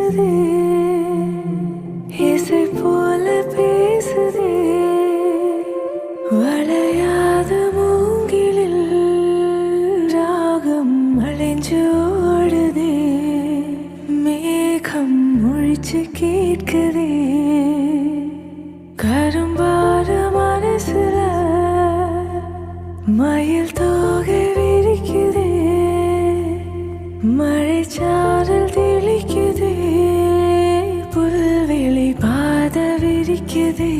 வீசுதே, இசை போல பேசுதே, வளையாத மூங்கிலில் ராகம் அலைஞ்சு ஓடுதே, மேகம் முழிச்சு கேட்குதே, கரும்பார மனசுல மயில் தோகை விரிக்குதே, மழைச்சாரல் தெளிக்குதே, புல்வெளி பாத விரிக்குதே.